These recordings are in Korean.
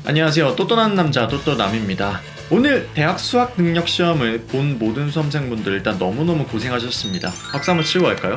안녕하세요. 또또나는 남자 또또남입니다. 오늘 대학 수학 능력 시험을 본 모든 수험생분들 일단 너무너무 고생하셨습니다. 박수 한번 치고 갈까요?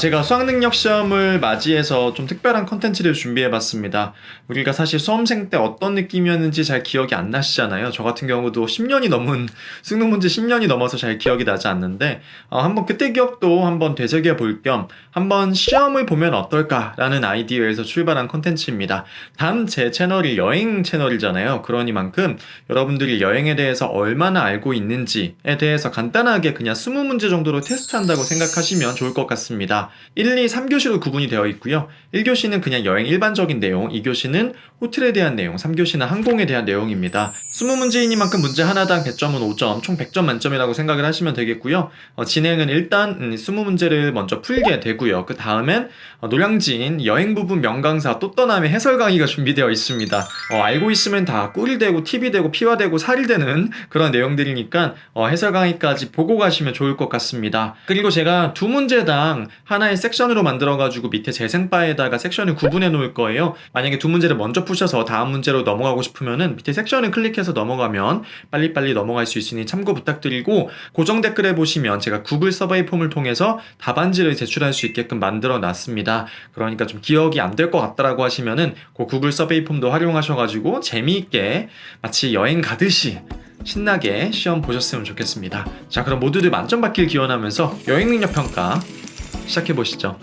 제가 수학능력 시험을 맞이해서 좀 특별한 컨텐츠를 준비해봤습니다. 우리가 사실 수험생 때 어떤 느낌이었는지 잘 기억이 안 나시잖아요. 저 같은 경우도 10년이 넘은, 수능 문제 10년이 넘어서 잘 기억이 나지 않는데, 한번 그때 기억도 한번 되새겨 볼 겸, 한번 시험을 보면 어떨까라는 아이디어에서 출발한 컨텐츠입니다. 단 제 채널이 여행 채널이잖아요. 그러니만큼 여러분들이 여행에 대해서 얼마나 알고 있는지에 대해서 간단하게 그냥 20문제 정도로 테스트한다고 생각하시면 좋을 것 같습니다. 1, 2, 3교시로 구분이 되어 있고요. 1교시는 그냥 여행 일반적인 내용, 2교시는 호텔에 대한 내용, 3교시는 항공에 대한 내용입니다. 20문제이니만큼 문제 하나당 배점은 5점, 총 100점 만점이라고 생각을 하시면 되겠고요. 진행은 일단 20문제를 먼저 풀게 되고요. 그 다음엔 노량진 여행 부분 명강사 또떠남의 해설 강의가 준비되어 있습니다. 알고 있으면 다 꿀이 되고 팁이 되고 피가 되고 살이 되는 그런 내용들이니까 해설 강의까지 보고 가시면 좋을 것 같습니다. 그리고 제가 두 문제당 하나의 섹션으로 만들어가지고 밑에 재생바에다가 섹션을 구분해 놓을 거예요. 만약에 두 문제를 먼저 푸셔서 다음 문제로 넘어가고 싶으면은 밑에 섹션을 클릭해서 넘어가면 빨리빨리 넘어갈 수 있으니 참고 부탁드리고, 고정 댓글에 보시면 제가 구글 서베이 폼을 통해서 답안지를 제출할 수 있게끔 만들어 놨습니다. 그러니까 좀 기억이 안 될 것 같다라고 하시면은 그 구글 서베이 폼도 활용하셔가지고 재미있게 마치 여행 가듯이 신나게 시험 보셨으면 좋겠습니다. 자, 그럼 모두들 만점 받길 기원하면서 여행 능력 평가 시작해보시죠.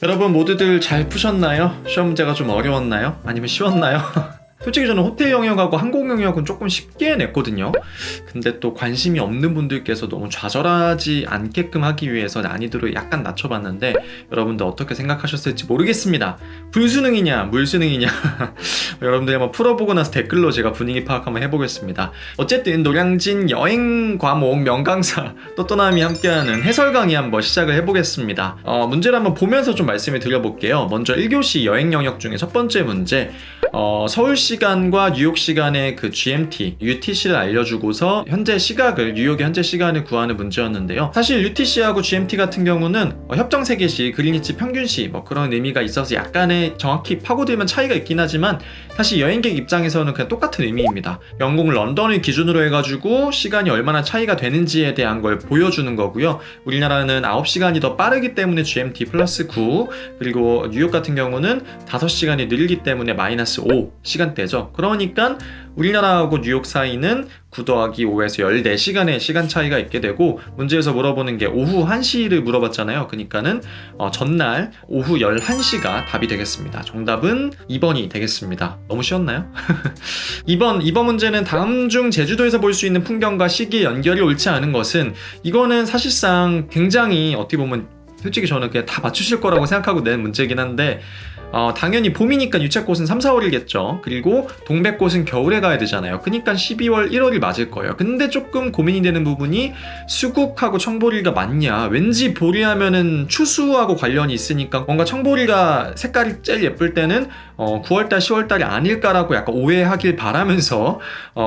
여러분 모두들 잘 푸셨나요? 시험 문제가 좀 어려웠나요? 아니면 쉬웠나요? 솔직히 저는 호텔 영역하고 항공 영역은 조금 쉽게 냈거든요. 근데 또 관심이 없는 분들께서 너무 좌절하지 않게끔 하기 위해서 난이도를 약간 낮춰봤는데 여러분들 어떻게 생각하셨을지 모르겠습니다. 불수능이냐 물수능이냐 여러분들이 한번 풀어보고 나서 댓글로 제가 분위기 파악 한번 해보겠습니다. 어쨌든 노량진 여행 과목 명강사 또또남이 함께하는 해설 강의 한번 시작을 해보겠습니다. 문제를 한번 보면서 좀 말씀을 드려볼게요. 먼저 1교시 여행 영역 중에 첫 번째 문제, 서울 시간과 뉴욕 시간의 그 GMT, UTC를 알려주고서 현재 시각을, 뉴욕의 현재 시간을 구하는 문제였는데요. 사실 UTC하고 GMT 같은 경우는 협정 세계시, 그린위치 평균시 뭐 그런 의미가 있어서 약간의 정확히 파고들면 차이가 있긴 하지만 사실 여행객 입장에서는 그냥 똑같은 의미입니다. 영국 런던을 기준으로 해가지고 시간이 얼마나 차이가 되는지에 대한 걸 보여주는 거고요. 우리나라는 9시간이 더 빠르기 때문에 GMT 플러스 9, 그리고 뉴욕 같은 경우는 5시간이 느리기 때문에 마이너스 5 시간대죠. 그러니까 우리나라하고 뉴욕 사이는 9 더하기 5에서 14시간의 시간 차이가 있게 되고, 문제에서 물어보는 게 오후 1시를 물어봤잖아요. 그러니까는 전날 오후 11시가 답이 되겠습니다. 정답은 2번이 되겠습니다. 너무 쉬웠나요? 2번 문제는 다음 중 제주도에서 볼 수 있는 풍경과 시기의 연결이 옳지 않은 것은, 이거는 사실상 굉장히 어떻게 보면 솔직히 저는 그냥 다 맞추실 거라고 생각하고 낸 문제긴 한데, 당연히 봄이니까 유채꽃은 3, 4월이겠죠. 그리고 동백꽃은 겨울에 가야 되잖아요. 그러니까 12월, 1월이 맞을 거예요. 근데 조금 고민이 되는 부분이 수국하고 청보리가 맞냐. 왠지 보리 하면은 추수하고 관련이 있으니까 뭔가 청보리가 색깔이 제일 예쁠 때는 9월달, 10월달이 아닐까라고 약간 오해하길 바라면서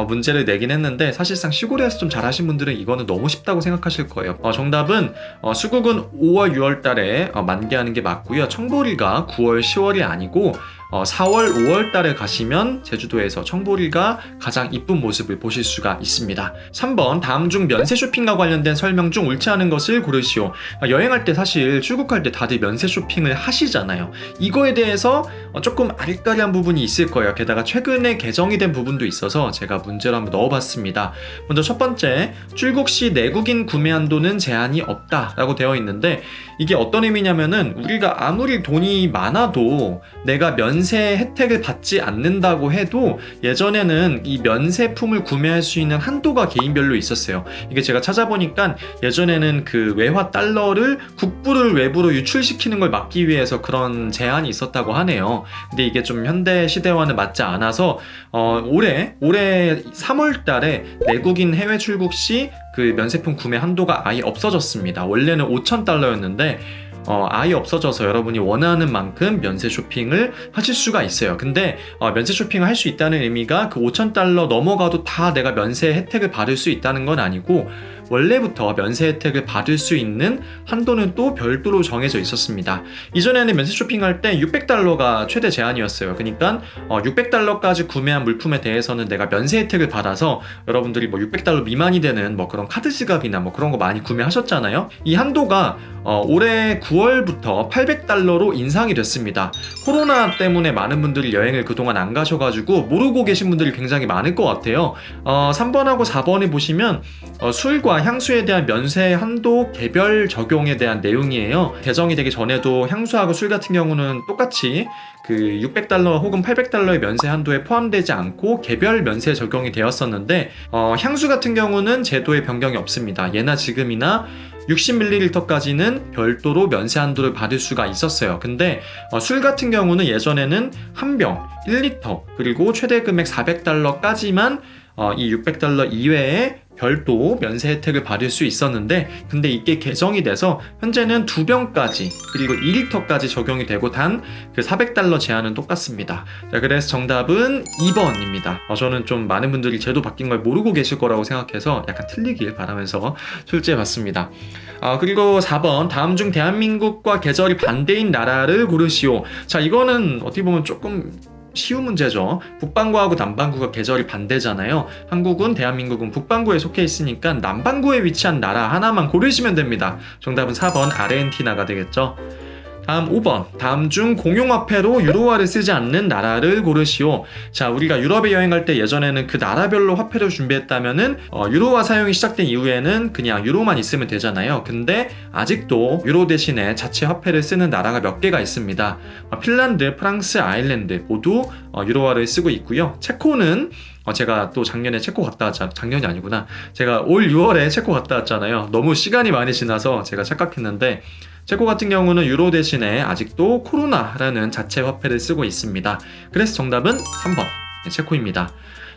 문제를 내긴 했는데, 사실상 시골에서 좀 잘하신 분들은 이거는 너무 쉽다고 생각하실 거예요. 정답은 수국은 5월, 6월달에 만개하는 게 맞고요. 청보리가 9월, 10월이 아니고 4월, 5월 달에 가시면 제주도에서 청보리가 가장 이쁜 모습을 보실 수가 있습니다. 3번, 다음 중 면세 쇼핑과 관련된 설명 중 옳지 않은 것을 고르시오. 여행할 때 사실 출국할 때 다들 면세 쇼핑을 하시잖아요. 이거에 대해서 조금 아리까리한 부분이 있을 거예요. 게다가 최근에 개정이 된 부분도 있어서 제가 문제로 한번 넣어봤습니다. 먼저 첫 번째, 출국 시 내국인 구매 한도는 제한이 없다라고 되어 있는데, 이게 어떤 의미냐면은 우리가 아무리 돈이 많아도 내가 면세 혜택을 받지 않는다고 해도 예전에는 이 면세품을 구매할 수 있는 한도가 개인별로 있었어요. 이게 제가 찾아보니까 예전에는 그 외화 달러를 국부를 외부로 유출시키는 걸 막기 위해서 그런 제한이 있었다고 하네요. 근데 이게 좀 현대 시대와는 맞지 않아서 올해 3월 달에 내국인 해외 출국 시 그 면세품 구매 한도가 아예 없어졌습니다. 원래는 5,000달러였는데 아예 없어져서 여러분이 원하는 만큼 면세 쇼핑을 하실 수가 있어요. 근데 면세 쇼핑을 할 수 있다는 의미가 그 5,000달러 넘어가도 다 내가 면세 혜택을 받을 수 있다는 건 아니고, 원래부터 면세 혜택을 받을 수 있는 한도는 또 별도로 정해져 있었습니다. 이전에는 면세 쇼핑할 때 600달러가 최대 제한이었어요. 그러니까 600달러까지 구매한 물품에 대해서는 내가 면세 혜택을 받아서, 여러분들이 뭐 600달러 미만이 되는 뭐 그런 카드 지갑이나 뭐 그런 거 많이 구매하셨잖아요. 이 한도가 올해 9월부터 800달러로 인상이 됐습니다. 코로나 때문에 많은 분들이 여행을 그동안 안 가셔가지고 모르고 계신 분들이 굉장히 많을 것 같아요. 3번하고 4번에 보시면 술과 향수에 대한 면세 한도 개별 적용에 대한 내용이에요. 개정이 되기 전에도 향수하고 술 같은 경우는 똑같이 그 600달러 혹은 800달러의 면세 한도에 포함되지 않고 개별 면세 적용이 되었었는데, 향수 같은 경우는 제도의 변경이 없습니다. 예나 지금이나 60ml까지는 별도로 면세 한도를 받을 수가 있었어요. 근데 술 같은 경우는 예전에는 한 병 1리터 그리고 최대 금액 400달러까지만 이 600달러 이외에 별도 면세 혜택을 받을 수 있었는데, 근데 이게 개정이 돼서 현재는 2병까지 그리고 2리터까지 적용이 되고 단 그 400달러 제한은 똑같습니다. 자, 그래서 정답은 2번입니다. 저는 좀 많은 분들이 제도 바뀐 걸 모르고 계실 거라고 생각해서 약간 틀리길 바라면서 출제해봤습니다. 그리고 4번, 다음 중 대한민국과 계절이 반대인 나라를 고르시오. 자, 이거는 어떻게 보면 조금 쉬운 문제죠. 북반구하고 남반구가 계절이 반대잖아요. 한국은, 대한민국은 북반구에 속해 있으니까 남반구에 위치한 나라 하나만 고르시면 됩니다. 정답은 4번 아르헨티나가 되겠죠. 다음 5번. 다음 중 공용화폐로 유로화를 쓰지 않는 나라를 고르시오. 자, 우리가 유럽에 여행할 때 예전에는 그 나라별로 화폐를 준비했다면은 유로화 사용이 시작된 이후에는 그냥 유로만 있으면 되잖아요. 근데 아직도 유로 대신에 자체 화폐를 쓰는 나라가 몇 개가 있습니다. 핀란드, 프랑스, 아일랜드 모두 유로화를 쓰고 있고요. 체코는 제가 또 작년에 체코 갔다 왔잖아요. 작년이 아니구나. 제가 올 6월에 체코 갔다 왔잖아요. 너무 시간이 많이 지나서 제가 착각했는데 체코 같은 경우는 유로 대신에 아직도 코로나라는 자체 화폐를 쓰고 있습니다. 그래서 정답은 3번 체코입니다.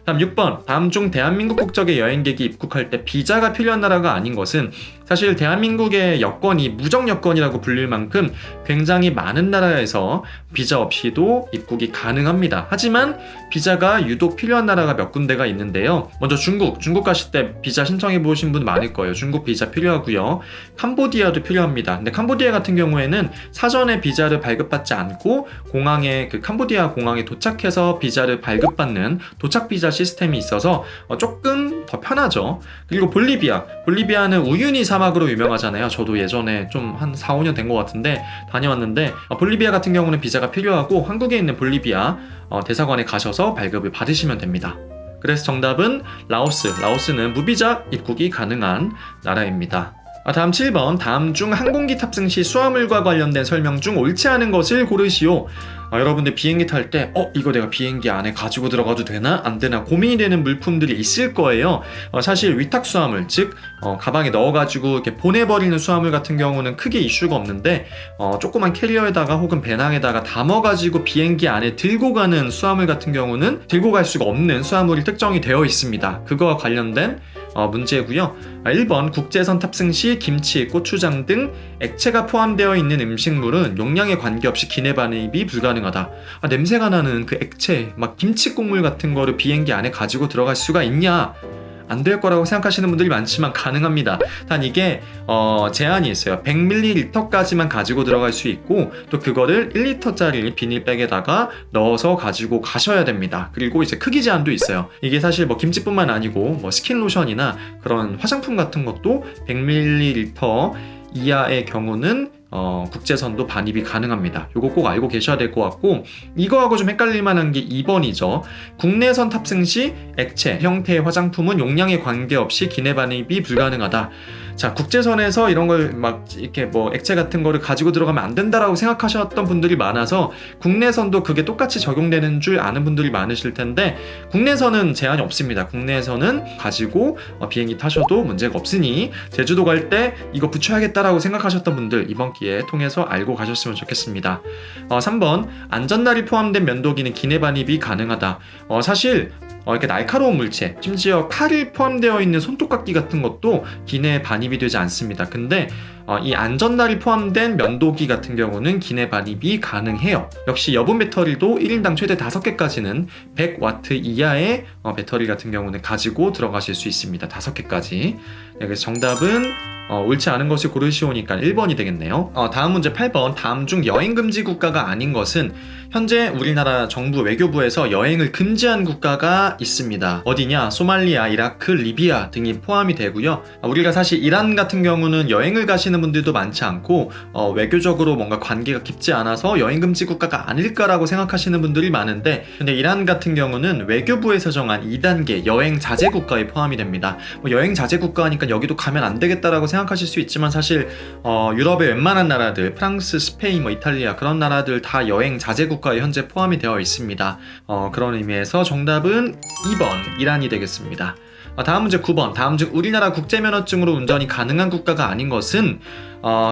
다음 6번. 다음 중 대한민국 국적의 여행객이 입국할 때 비자가 필요한 나라가 아닌 것은 사실 대한민국의 여권이 무적 여권이라고 불릴 만큼 굉장히 많은 나라에서 비자 없이도 입국이 가능합니다. 하지만 비자가 유독 필요한 나라가 몇 군데가 있는데요. 먼저 중국 가실 때 비자 신청해 보신 분 많을 거예요. 중국 비자 필요하고요. 캄보디아도 필요합니다. 근데 캄보디아 같은 경우에는 사전에 비자를 발급받지 않고 공항에 그 캄보디아 공항에 도착해서 비자를 발급받는 도착 비자 시스템이 있어서 조금 더 편하죠. 그리고 볼리비아는 우유니 사막으로 유명하잖아요. 저도 예전에 좀 한 4, 5년 된 것 같은데 다녀왔는데 볼리비아 같은 경우는 비자가 필요하고 한국에 있는 볼리비아 대사관에 가셔서 발급을 받으시면 됩니다. 그래서 정답은 라오스는 무비자 입국이 가능한 나라입니다. 다음 7번. 다음 중 항공기 탑승 시 수화물과 관련된 설명 중 옳지 않은 것을 고르시오. 여러분들 비행기 탈 때 이거 내가 비행기 안에 가지고 들어가도 되나 안 되나 고민이 되는 물품들이 있을 거예요. 사실 위탁 수화물, 즉 가방에 넣어가지고 이렇게 보내버리는 수화물 같은 경우는 크게 이슈가 없는데 조그만 캐리어에다가 혹은 배낭에다가 담아가지고 비행기 안에 들고 가는 수화물 같은 경우는 들고 갈 수가 없는 수화물이 특정이 되어 있습니다. 그거와 관련된 문제고요. 1번. 국제선 탑승 시 김치, 고추장 등 액체가 포함되어 있는 음식물은 용량에 관계없이 기내 반입이 불가능하다. 냄새가 나는 그 액체, 막 김치 국물 같은 거를 비행기 안에 가지고 들어갈 수가 있냐? 안 될 거라고 생각하시는 분들이 많지만 가능합니다. 단 이게 제한이 있어요. 100ml까지만 가지고 들어갈 수 있고 또 그거를 1리터짜리 비닐백에다가 넣어서 가지고 가셔야 됩니다. 그리고 이제 크기 제한도 있어요. 이게 사실 뭐 김치뿐만 아니고 뭐 스킨로션이나 그런 화장품 같은 것도 100ml 이하의 경우는 국제선도 반입이 가능합니다. 요거 꼭 알고 계셔야 될 것 같고 이거하고 좀 헷갈릴 만한 게 2번이죠. 국내선 탑승 시 액체 형태의 화장품은 용량에 관계없이 기내 반입이 불가능하다. 자, 국제선에서 이런 걸 막 이렇게 뭐 액체 같은 거를 가지고 들어가면 안 된다라고 생각하셨던 분들이 많아서 국내선도 그게 똑같이 적용되는 줄 아는 분들이 많으실 텐데 국내선은 제한이 없습니다. 국내선은 가지고 비행기 타셔도 문제가 없으니 제주도 갈 때 이거 붙여야겠다라고 생각하셨던 분들 이번 기회에 통해서 알고 가셨으면 좋겠습니다. 3번. 안전날이 포함된 면도기는 기내 반입이 가능하다. 사실 이렇게 날카로운 물체, 심지어 칼이 포함되어 있는 손톱깎이 같은 것도 기내에 반입이 되지 않습니다. 근데 이 안전날이 포함된 면도기 같은 경우는 기내 반입이 가능해요. 역시 여분 배터리도 1인당 최대 5개까지는 100W 이하의 배터리 같은 경우는 가지고 들어가실 수 있습니다. 5개까지. 그래서 정답은 옳지 않은 것을 고르시오니까 1번이 되겠네요. 다음 문제 8번. 다음 중 여행 금지 국가가 아닌 것은 현재 우리나라 정부 외교부에서 여행을 금지한 국가가 있습니다. 어디냐? 소말리아, 이라크, 리비아 등이 포함이 되고요. 우리가 사실 이란 같은 경우는 여행을 가시는 분들도 많지 않고 외교적으로 뭔가 관계가 깊지 않아서 여행 금지 국가가 아닐까라고 생각하시는 분들이 많은데 근데 이란 같은 경우는 외교부에서 정한 2단계 여행 자제 국가에 포함이 됩니다. 여행 자제 국가니까 여기도 가면 안 되겠다라고 생각하실 수 있지만 사실 유럽의 웬만한 나라들 프랑스, 스페인, 이탈리아 그런 나라들 다 여행 자제 국가에 현재 포함이 되어 있습니다. 그런 의미에서 정답은 2번 이란이 되겠습니다. 다음 문제 9번. 다음 중 우리나라 국제면허증으로 운전이 가능한 국가가 아닌 것은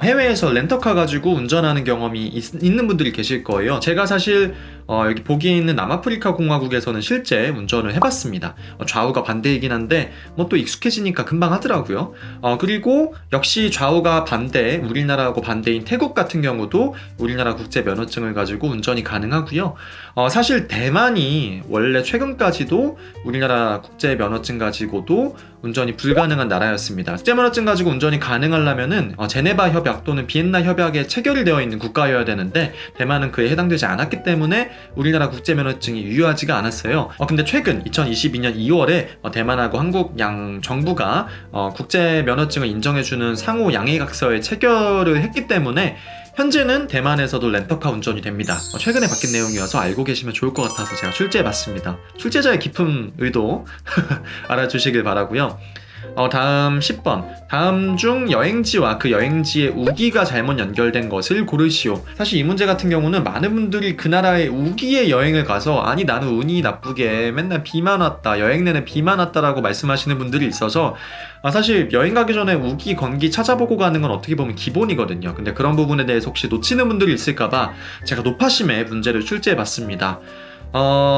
해외에서 렌터카 가지고 운전하는 경험이 있는 분들이 계실 거예요. 제가 사실 여기 보기에 있는 남아프리카 공화국에서는 실제 운전을 해봤습니다. 좌우가 반대이긴 한데 뭐 또 익숙해지니까 금방 하더라고요. 그리고 역시 좌우가 반대, 우리나라하고 반대인 태국 같은 경우도 우리나라 국제 면허증을 가지고 운전이 가능하고요. 사실 대만이 원래 최근까지도 우리나라 국제 면허증 가지고도 운전이 불가능한 나라였습니다. 국제 면허증 가지고 운전이 가능하려면은 제네바 협약 또는 비엔나 협약에 체결이 되어 있는 국가여야 되는데 대만은 그에 해당되지 않았기 때문에 우리나라 국제 면허증이 유효하지가 않았어요. 근데 최근 2022년 2월에 대만하고 한국 양 정부가 국제 면허증을 인정해주는 상호 양해각서에 체결을 했기 때문에 현재는 대만에서도 렌터카 운전이 됩니다. 최근에 바뀐 내용이어서 알고 계시면 좋을 것 같아서 제가 출제해봤습니다. 출제자의 깊은 의도 알아주시길 바라고요. 다음 10번. 다음 중 여행지와 그 여행지의 우기가 잘못 연결된 것을 고르시오. 사실 이 문제 같은 경우는 많은 분들이 그 나라의 우기에 여행을 가서 아니 나는 운이 나쁘게 맨날 비만 왔다, 여행 내내 비만 왔다라고 말씀하시는 분들이 있어서 사실 여행 가기 전에 우기, 건기 찾아보고 가는 건 어떻게 보면 기본이거든요. 근데 그런 부분에 대해서 혹시 놓치는 분들이 있을까봐 제가 노파심에 문제를 출제해봤습니다.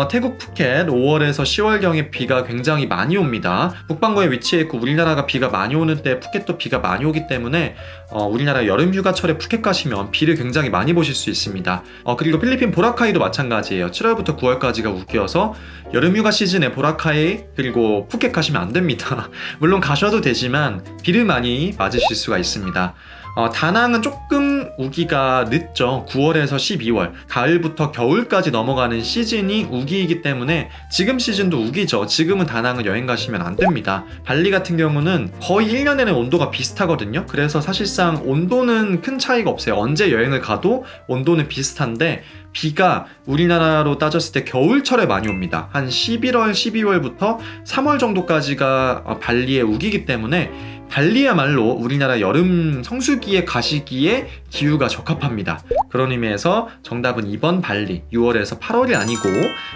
태국 푸켓 5월에서 10월경에 비가 굉장히 많이 옵니다. 북반구에 위치해 있고 우리나라가 비가 많이 오는 때 푸켓도 비가 많이 오기 때문에 우리나라 여름 휴가철에 푸켓 가시면 비를 굉장히 많이 보실 수 있습니다. 그리고 필리핀 보라카이도 마찬가지예요. 7월부터 9월까지가 우기여서 여름 휴가 시즌에 보라카이 그리고 푸켓 가시면 안 됩니다. 물론 가셔도 되지만 비를 많이 맞으실 수가 있습니다. 다낭은 조금 우기가 늦죠. 9월에서 12월, 가을부터 겨울까지 넘어가는 시즌이 우기이기 때문에 지금 시즌도 우기죠. 지금은 다낭은 여행 가시면 안 됩니다. 발리 같은 경우는 거의 1년에는 온도가 비슷하거든요. 그래서 사실상 온도는 큰 차이가 없어요. 언제 여행을 가도 온도는 비슷한데 비가 우리나라로 따졌을 때 겨울철에 많이 옵니다. 한 11월, 12월부터 3월 정도까지가 발리에 우기기 때문에 발리야말로 우리나라 여름 성수기에 가시기에 기후가 적합합니다. 그런 의미에서 정답은 2번 발리, 6월에서 8월이 아니고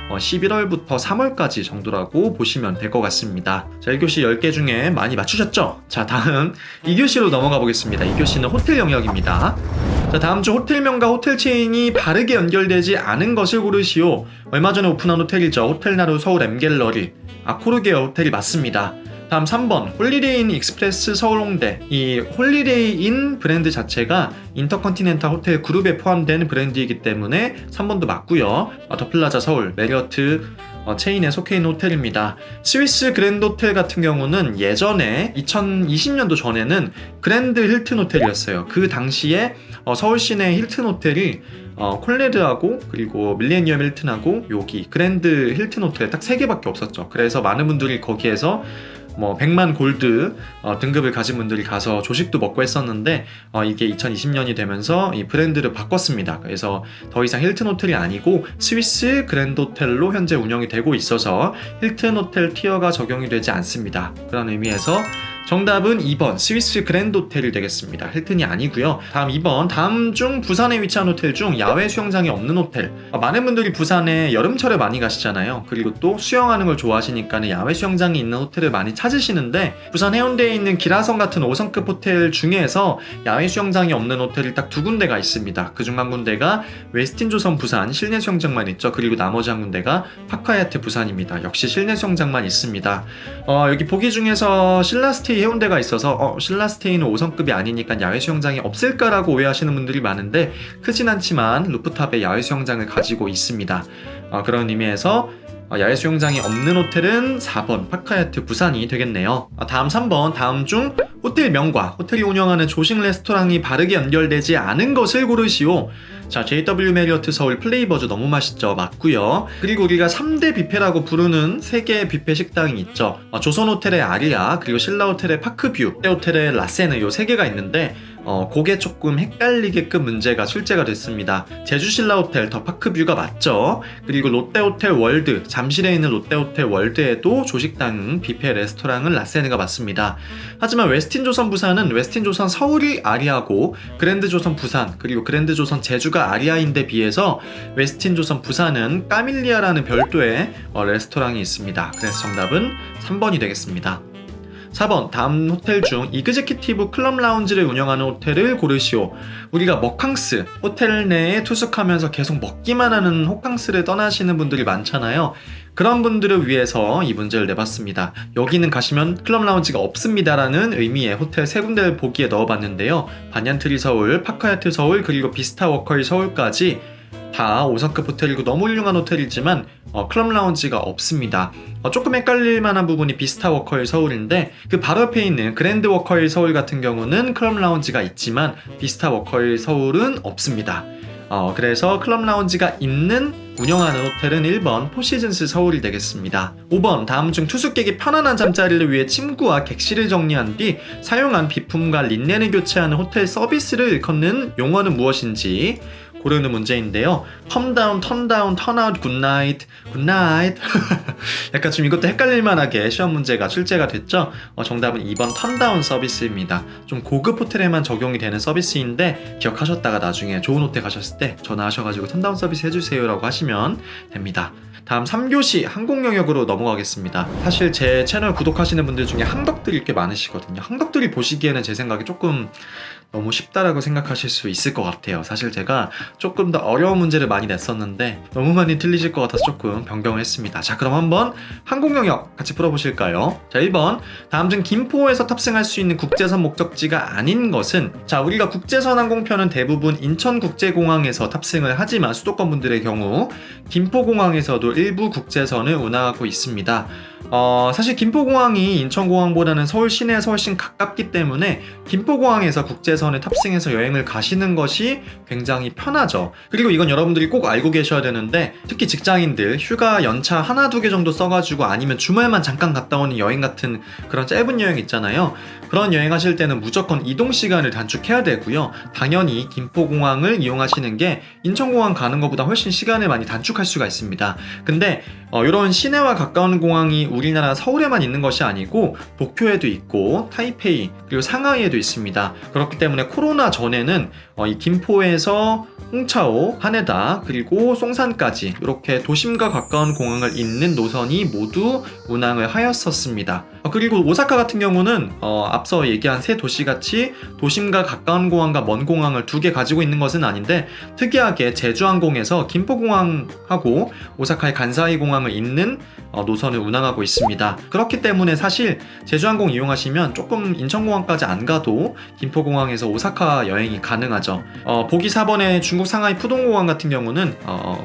11월부터 3월까지 정도라고 보시면 될 것 같습니다. 자, 1교시 10개 중에 많이 맞추셨죠? 자, 다음 2교시로 넘어가 보겠습니다. 2교시는 호텔 영역입니다. 자, 다음 중 호텔명과 호텔 체인이 바르게 연결되지 않은 것을 고르시오. 얼마 전에 오픈한 호텔이죠. 호텔나루 서울 M갤러리, 아코르게어 호텔이 맞습니다. 다음 3번 홀리데이인 익스프레스 서울 홍대. 이 홀리데이인 브랜드 자체가 인터컨티넨탈 호텔 그룹에 포함된 브랜드이기 때문에 3번도 맞고요. 더 플라자 서울, 메리어트 체인에 속해 있는 호텔입니다. 스위스 그랜드 호텔 같은 경우는 예전에 2020년도 전에는 그랜드 힐튼 호텔이었어요. 그 당시에 서울 시내 힐튼 호텔이 콜레드하고 그리고 밀레니엄 힐튼하고 여기 그랜드 힐튼 호텔 딱 3개밖에 없었죠. 그래서 많은 분들이 거기에서 100만 골드 등급을 가진 분들이 가서 조식도 먹고 했었는데 이게 2020년이 되면서 이 브랜드를 바꿨습니다. 그래서 더 이상 힐튼 호텔이 아니고 스위스 그랜드 호텔로 현재 운영이 되고 있어서 힐튼 호텔 티어가 적용이 되지 않습니다. 그런 의미에서 정답은 2번 스위스 그랜드 호텔이 되겠습니다. 힐튼이 아니고요. 다음 2번 다음 중 부산에 위치한 호텔 중 야외 수영장이 없는 호텔. 많은 분들이 부산에 여름철에 많이 가시잖아요. 그리고 또 수영하는 걸 좋아하시니까 야외 수영장이 있는 호텔을 많이 찾으시는데 부산 해운대에 있는 기라성 같은 5성급 호텔 중에서 야외 수영장이 없는 호텔이 딱 2군데가 있습니다. 그중 한 군데가 웨스틴 조선 부산 실내 수영장만 있죠. 그리고 나머지 한 군데가 파크하얏트 부산입니다. 역시 실내 수영장만 있습니다. 여기 보기 중에서 신라스테이 해운대가 있어서 신라스테이는 5성급이 아니니까 야외 수영장이 없을까라고 오해하시는 분들이 많은데 크진 않지만 루프탑에 야외 수영장을 가지고 있습니다. 그런 의미에서 야외 수영장이 없는 호텔은 4번 파크하얏트 부산이 되겠네요. 다음 3번 다음 중 호텔명과 호텔이 운영하는 조식 레스토랑이 바르게 연결되지 않은 것을 고르시오. 자, JW 메리어트 서울 플레이버즈 너무 맛있죠. 맞고요. 그리고 우리가 3대 뷔페라고 부르는 3개의 뷔페 식당이 있죠. 조선호텔의 아리아, 그리고 신라호텔의 파크뷰, 롯데호텔의 라세느 요 3개가 있는데 그게 조금 헷갈리게끔 문제가 출제가 됐습니다. 제주신라호텔 더 파크뷰가 맞죠. 그리고 롯데호텔 월드, 잠실에 있는 롯데호텔 월드에도 조식당 뷔페 레스토랑은 라세느가 맞습니다. 하지만 웨스틴조선 부산은 웨스틴조선 서울이 아리아고 그랜드조선 부산 그리고 그랜드조선 제주가 아리아인데 비해서 웨스틴조선 부산은 까밀리아라는 별도의 레스토랑이 있습니다. 그래서 정답은 3번이 되겠습니다. 4번 다음 호텔 중 이그제큐티브 클럽 라운지를 운영하는 호텔을 고르시오. 우리가 먹캉스, 호텔 내에 투숙하면서 계속 먹기만 하는 호캉스를 떠나시는 분들이 많잖아요. 그런 분들을 위해서 이 문제를 내봤습니다. 여기는 가시면 클럽 라운지가 없습니다라는 의미의 호텔 3군데를 보기에 넣어봤는데요. 반얀트리 서울, 파크하얏트 서울, 그리고 비스타 워커힐 서울까지 다 5성급 호텔이고 너무 훌륭한 호텔이지만 클럽 라운지가 없습니다. 조금 헷갈릴 만한 부분이 비스타 워커힐 서울인데 그 바로 옆에 있는 그랜드 워커힐 서울 같은 경우는 클럽 라운지가 있지만 비스타 워커힐 서울은 없습니다. 그래서 클럽 라운지가 있는 운영하는 호텔은 1번 포시즌스 서울이 되겠습니다. 5번 다음 중 투숙객이 편안한 잠자리를 위해 침구와 객실을 정리한 뒤 사용한 비품과 린넨을 교체하는 호텔 서비스를 일컫는 용어는 무엇인지 고르는 문제인데요. 컴다운, 턴다운, 턴아웃, 굿나잇, 굿나잇. 약간 좀 이것도 헷갈릴만하게 시험 문제가 출제가 됐죠. 정답은 2번 턴다운 서비스입니다. 좀 고급 호텔에만 적용이 되는 서비스인데 기억하셨다가 나중에 좋은 호텔 가셨을 때 전화하셔가지고 턴다운 서비스 해주세요 라고 하시면 됩니다. 다음 3교시 항공 영역으로 넘어가겠습니다. 사실 제 채널 구독하시는 분들 중에 항덕들이 꽤 많으시거든요. 항덕들이 보시기에는 제 생각에 조금 너무 쉽다라고 생각하실 수 있을 것 같아요. 사실 제가 조금 더 어려운 문제를 많이 냈었는데 너무 많이 틀리실 것 같아서 조금 변경을 했습니다. 자, 그럼 한번 항공 영역 같이 풀어보실까요? 자, 1번 다음 중 김포에서 탑승할 수 있는 국제선 목적지가 아닌 것은, 자, 우리가 국제선 항공편은 대부분 인천국제공항에서 탑승을 하지만 수도권 분들의 경우 김포공항에서도 일부 국제선을 운항하고 있습니다. 사실 김포공항이 인천공항보다는 서울 시내에서 훨씬 가깝기 때문에 김포공항에서 국제선에 탑승해서 여행을 가시는 것이 굉장히 편하죠. 그리고 이건 여러분들이 꼭 알고 계셔야 되는데, 특히 직장인들 휴가 연차 하나 두 개 정도 써가지고 아니면 주말만 잠깐 갔다 오는 여행 같은 그런 짧은 여행 있잖아요. 그런 여행 하실 때는 무조건 이동 시간을 단축해야 되고요. 당연히 김포공항을 이용하시는 게 인천공항 가는 것보다 훨씬 시간을 많이 단축할 수가 있습니다. 근데 이런 시내와 가까운 공항이 우리나라 서울에만 있는 것이 아니고 도쿄에도 있고 타이페이 그리고 상하이에도 있습니다. 그렇기 때문에 코로나 전에는 이 김포에서 홍차오, 하네다 그리고 송산까지 이렇게 도심과 가까운 공항을 잇는 노선이 모두 운항을 하였었습니다. 그리고 오사카 같은 경우는 앞서 얘기한 세 도시같이 도심과 가까운 공항과 먼 공항을 두 개 가지고 있는 것은 아닌데, 특이하게 제주항공에서 김포공항하고 오사카의 간사이 공항을 잇는 노선을 운항하고 있습니다. 그렇기 때문에 사실 제주항공 이용하시면 조금 인천공항까지 안 가도 김포공항에서 오사카 여행이 가능하죠. 보기 4번의 중국 상하이 푸동공항 같은 경우는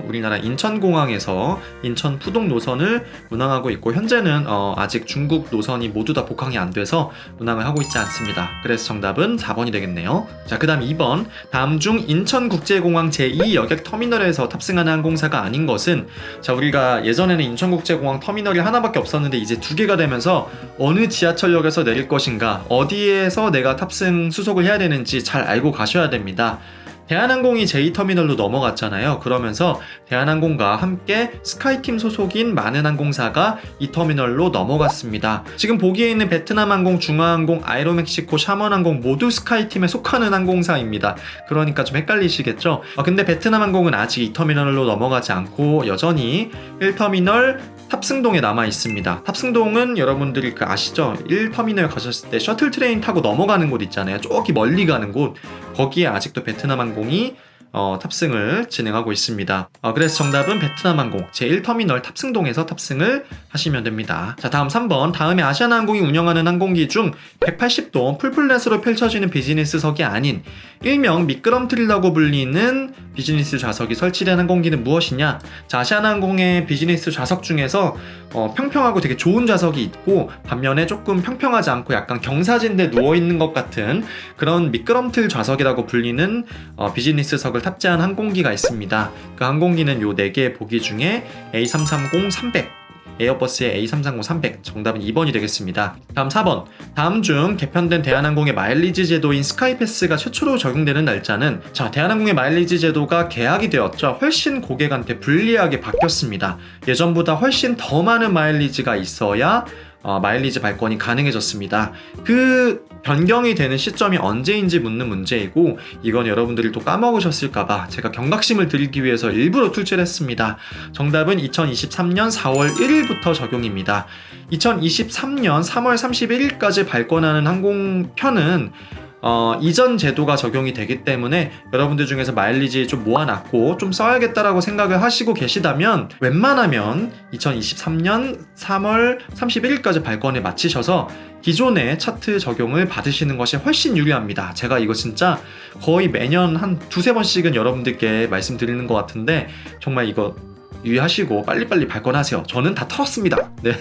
우리나라 인천공항에서 인천 푸동 노선을 운항하고 있고, 현재는 아직 중국 노선이 모두 다 복항이 안 돼서 운항을 하고 있지 않습니다. 그래서 정답은 4번이 되겠네요. 자, 그 다음 2번 다음 중 인천국제공항 제2여객 터미널에서 탑승하는 항공사가 아닌 것은, 자, 우리가 예전에는 인천국제공항 터미널이 하나밖에 없었는데 이제 두 개가 되면서 어느 지하철역에서 내릴 것인가, 어디에서 내가 탑승 수속을 해야 되는지 잘 알고 가셔야 됩니다. 대한항공이 제2터미널로 넘어갔잖아요. 그러면서 대한항공과 함께 스카이팀 소속인 많은 항공사가 이 터미널로 넘어갔습니다. 지금 보기에 있는 베트남항공, 중화항공, 아에로멕시코, 샤먼항공 모두 스카이팀에 속하는 항공사입니다. 그러니까 좀 헷갈리시겠죠? 근데 베트남항공은 아직 이 터미널로 넘어가지 않고 여전히 1터미널 탑승동에 남아 있습니다. 탑승동은 여러분들이 아시죠? 1터미널 가셨을 때 셔틀 트레인 타고 넘어가는 곳 있잖아요. 저기 멀리 가는 곳. 거기에 아직도 베트남항공이 탑승을 진행하고 있습니다. 그래서 정답은 베트남항공 제1터미널 탑승동에서 탑승을 하시면 됩니다. 자, 다음 3번 다음에 아시아나항공이 운영하는 항공기 중 180도 풀플랫으로 펼쳐지는 비즈니스석이 아닌 일명 미끄럼틀이라고 불리는 비즈니스 좌석이 설치된 항공기는 무엇이냐? 자, 아시아나항공의 비즈니스 좌석 중에서 평평하고 되게 좋은 좌석이 있고, 반면에 조금 평평하지 않고 약간 경사진데 누워있는 것 같은 그런 미끄럼틀 좌석이라고 불리는 비즈니스석을 탑재한 항공기가 있습니다. 그 항공기는 요 4개의 보기 중에 A330-300, 에어버스의 A330-300, 정답은 2번이 되겠습니다. 다음 4번 다음 중 개편된 대한항공의 마일리지 제도인 스카이패스가 최초로 적용되는 날짜는, 자, 대한항공의 마일리지 제도가 개학이 되었죠. 훨씬 고객한테 불리하게 바뀌었습니다. 예전보다 훨씬 더 많은 마일리지가 있어야 마일리지 발권이 가능해졌습니다. 그 변경이 되는 시점이 언제인지 묻는 문제이고, 이건 여러분들이 또 까먹으셨을까봐 제가 경각심을 드리기 위해서 일부러 출제를 했습니다. 정답은 2023년 4월 1일부터 적용입니다. 2023년 3월 31일까지 발권하는 항공편은 이전 제도가 적용이 되기 때문에 여러분들 중에서 마일리지 좀 모아놨고 좀 써야겠다라고 생각을 하시고 계시다면 웬만하면 2023년 3월 31일까지 발권에 마치셔서 기존의 차트 적용을 받으시는 것이 훨씬 유리합니다. 제가 이거 진짜 거의 매년 한 두세 번씩은 여러분들께 말씀드리는 것 같은데, 정말 이거 유의하시고 빨리빨리 발권하세요. 저는 다 털었습니다. 네.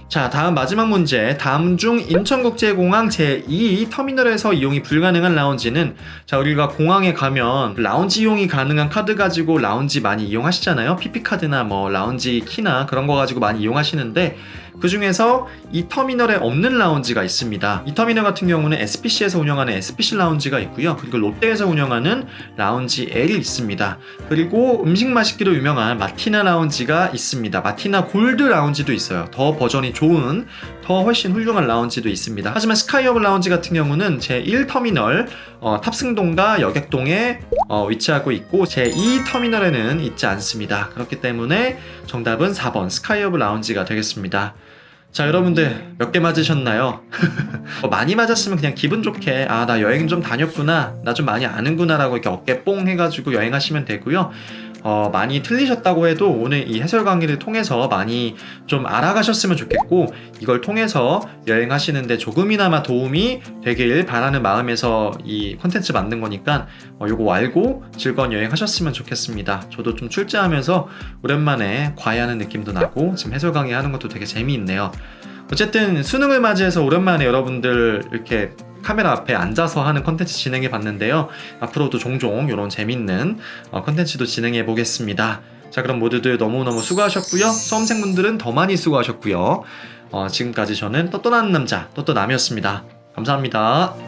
자, 다음 마지막 문제. 다음 중 인천국제공항 제2 터미널에서 이용이 불가능한 라운지는, 자, 우리가 공항에 가면 라운지 이용이 가능한 카드 가지고 라운지 많이 이용하시잖아요. PP카드나 뭐 라운지 키나 그런 거 가지고 많이 이용하시는데, 그 중에서 이 터미널에 없는 라운지가 있습니다. 이 터미널 같은 경우는 SPC에서 운영하는 SPC 라운지가 있고요. 그리고 롯데에서 운영하는 라운지 L이 있습니다. 그리고 음식 맛있기로 유명한 마티나 라운지가 있습니다. 마티나 골드 라운지도 있어요. 더 버전이 좋은, 더 훨씬 훌륭한 라운지도 있습니다. 하지만 스카이어브 라운지 같은 경우는 제1터미널 탑승동과 여객동에 위치하고 있고 제2 터미널에는 있지 않습니다. 그렇기 때문에 정답은 4번 스카이어브 라운지가 되겠습니다. 자, 여러분들 몇 개 맞으셨나요? 많이 맞았으면 그냥 기분 좋게 아, 나 여행 좀 다녔구나, 나 좀 많이 아는구나 라고 이렇게 어깨 뽕 해가지고 여행하시면 되고요. 많이 틀리셨다고 해도 오늘 이 해설 강의를 통해서 많이 좀 알아가셨으면 좋겠고, 이걸 통해서 여행하시는데 조금이나마 도움이 되길 바라는 마음에서 이 컨텐츠 만든 거니까 요거 알고 즐거운 여행 하셨으면 좋겠습니다. 저도 좀 출제하면서 오랜만에 과외하는 느낌도 나고 지금 해설 강의 하는 것도 되게 재미있네요. 어쨌든 수능을 맞이해서 오랜만에 여러분들 이렇게 카메라 앞에 앉아서 하는 컨텐츠 진행해 봤는데요. 앞으로도 종종 이런 재밌는 컨텐츠도 진행해 보겠습니다. 자, 그럼 모두들 너무너무 수고하셨고요. 수험생분들은 더 많이 수고하셨고요. 지금까지 저는 떳떳한 남자 떳떳남이었습니다. 감사합니다.